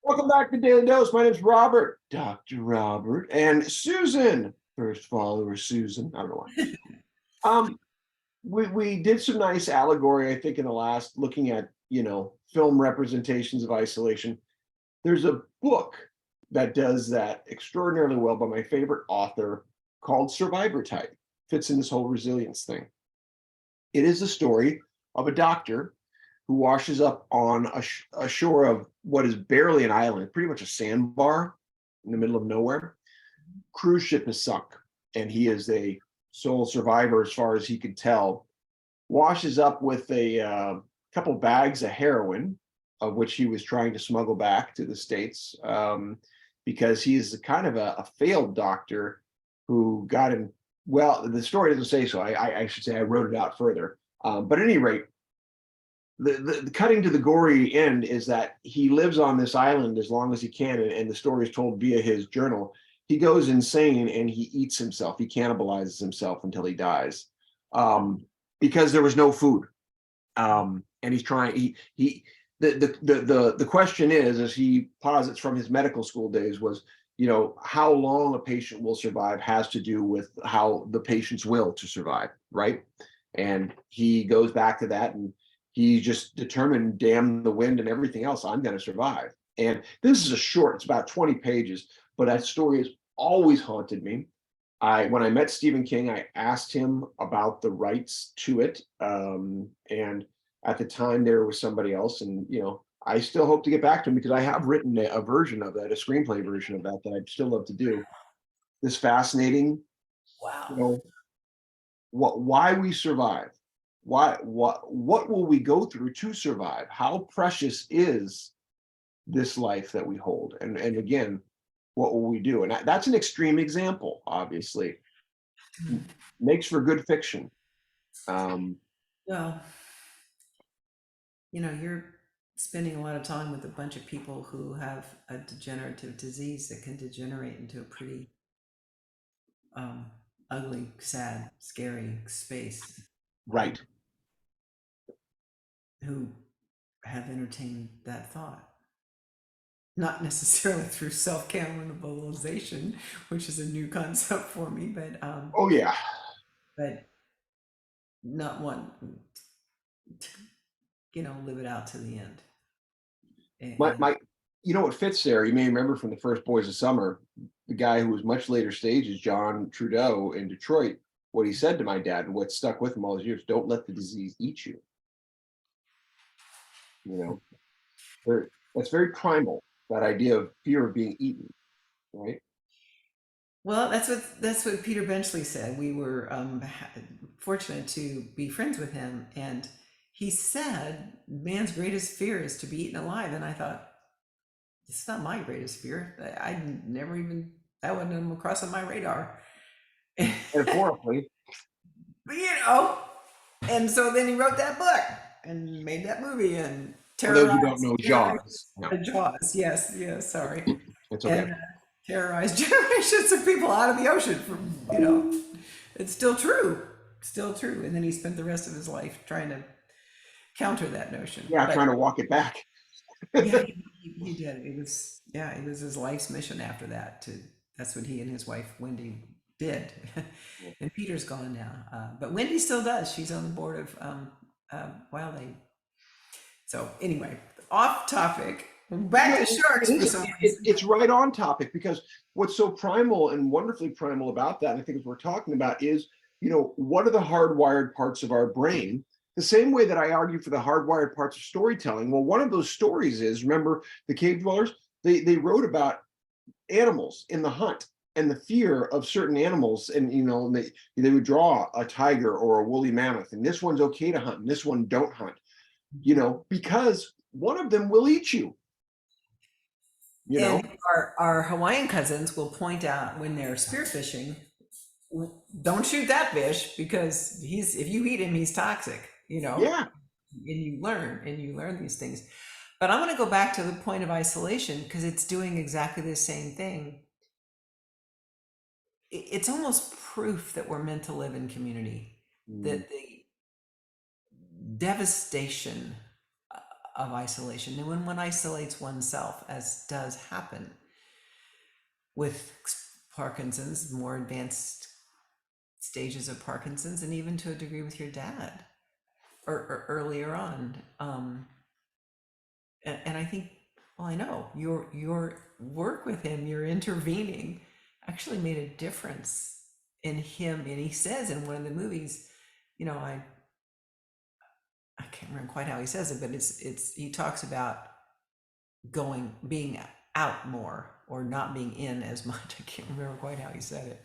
Welcome back to Daily Dose. My name's Robert, Dr. Robert, and Susan, first follower Susan. I don't know why. We did some nice allegory, I think, in the last looking at film representations of isolation. There's a book that does that extraordinarily well by my favorite author called Survivor Type. Fits in this whole resilience thing. It is the story of a doctor who washes up on a shore of what is barely an island, pretty much a sandbar in the middle of nowhere. Cruise ship is sunk, and he is a sole survivor as far as he could tell. Washes up with a couple bags of heroin, of which he was trying to smuggle back to the States, because he is kind of a failed doctor who got him. Well, the story doesn't say so. I should say I wrote it out further. But at any rate, the cutting to the gory end is that he lives on this island as long as he can, and the story is told via his journal. He goes insane and he eats himself. He cannibalizes himself until he dies, because there was no food. And he's trying. The question is, as he posits from his medical school days, was how long a patient will survive has to do with how the patient's will to survive, right? And he goes back to that, and he's just determined, damn the wind and everything else, I'm going to survive. And this is it's about 20 pages, but that story has always haunted me. When I met Stephen King, I asked him about the rights to it. And at the time there was somebody else, and I still hope to get back to him because I have written a version of that, a screenplay version of that I'd still love to do. This fascinating, Wow. Why we survive. What will we go through to survive? How precious is this life that we hold? And again, what will we do? And that's an extreme example, obviously. Makes for good fiction. Well, you're spending a lot of time with a bunch of people who have a degenerative disease that can degenerate into a pretty ugly, sad, scary space. Right. Who have entertained that thought. Not necessarily through self-cannibalization, which is a new concept for me, but Oh yeah. but not one to live it out to the end. My what fits there, you may remember from the first Boys of Summer, the guy who was much later stages, John Trudeau in Detroit, what he said to my dad and what stuck with him all those years: don't let the disease eat you. That's very primal, that idea of fear of being eaten, right? Well, that's what Peter Benchley said. We were fortunate to be friends with him, and he said man's greatest fear is to be eaten alive. And I thought, it's not my greatest fear. I never even, that wasn't crossing my radar. Metaphorically. And so then he wrote that book and made that movie and For those who terrorized don't know, Jaws. No, Jaws. Yes, sorry. it's okay. And terrorized generations of people out of the ocean from, it's still true. And then he spent the rest of his life trying to counter that notion. Yeah, trying to walk it back. Yeah, he did. It was his life's mission after that. That's what he and his wife Wendy did. And Peter's gone now, but Wendy still does. She's on the board of Wild Aid. So anyway, off topic. Back to sharks. It's right on topic, because what's so primal and wonderfully primal about that, I think, as we're talking about, is what are the hardwired parts of our brain? The same way that I argue for the hardwired parts of storytelling. Well, one of those stories is, remember the cave dwellers? They wrote about animals in the hunt and the fear of certain animals, and they would draw a tiger or a woolly mammoth, and this one's okay to hunt and this one don't hunt, because one of them will eat you. And our Hawaiian cousins will point out when they're spearfishing, don't shoot that fish because if you eat him, he's toxic. Yeah. And you learn these things. But I want to go back to the point of isolation, because it's doing exactly the same thing. It's almost proof that we're meant to live in community, that the devastation of isolation. And when one isolates oneself, as does happen with Parkinson's, more advanced stages of Parkinson's, and even to a degree with your dad, or earlier on. And I think, well, I know your work with him, your intervening, actually made a difference in him. And he says in one of the movies, you know, I can't remember quite how he says it, but he talks about being out more or not being in as much. I can't remember quite how he said it.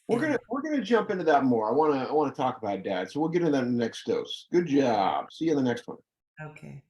We're And gonna jump into that more. I wanna talk about dad. So we'll get into that in the next dose. Good job. See you in the next one. okay.